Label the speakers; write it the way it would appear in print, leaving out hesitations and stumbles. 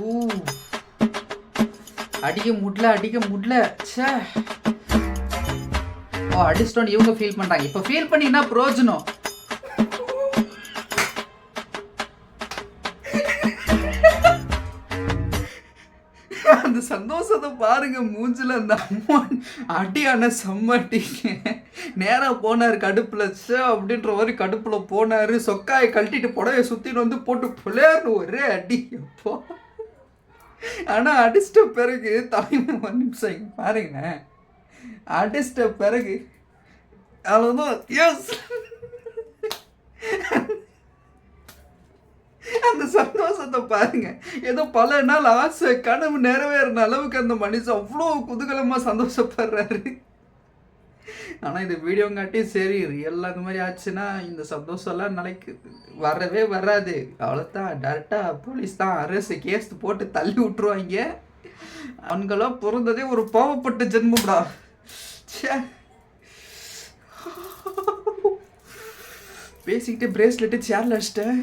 Speaker 1: ஊ அடிக்க முடியல ச்சே. ஓ அடிச்சிட்டோன்னு இவங்க ஃபீல் பண்றாங்க. இப்போ ஃபீல் பண்ணி என்ன பிரயோஜனம்? அந்த சந்தோஷத்தை பாருங்க மூஞ்சில. அந்த அம்மா அடியான செம்மட்டிங்க. நேராக போனார் கடுப்பில் அப்படின்ற மாதிரி கடுப்பில் போனார். சொக்காயை கழட்டிட்டு புடவையை சுற்றிட்டு வந்து போட்டு பிள்ளையார்னு ஒரே அடி. எப்போ ஆனால் அடிச்சிட்ட பிறகு தலைமை ஒரு நிமிஷம் இங்கே பாருங்கண்ணே. அடிச்சிட்ட பிறகு அவ்வளோதான். எஸ் அந்த சந்தோஷத்தை பாருங்க. ஏதோ பல நாள் ஆசை கனவு நிறைவேறின அளவுக்கு அந்த மனுஷன் அவ்வளோ குதூகலமாக சந்தோஷப்படுறாரு. ஆனால் இந்த வீடியோங்காட்டி சரி ரியல்லாம் இந்த மாதிரி ஆச்சுன்னா இந்த சந்தோஷம்லாம் வரவே வராது. அவ்வளோதான், டேரெக்டாக போலீஸ் தான் அரசு கேஸ் போட்டு தள்ளி விட்டுருவாங்க. அவங்களாம் பிறந்ததே ஒரு பாவப்பட்ட ஜென்மம்டா. பேசிக்கிட்டே பிரேஸ்லெட்டு சேர்ல அடிச்சிட்டேன்.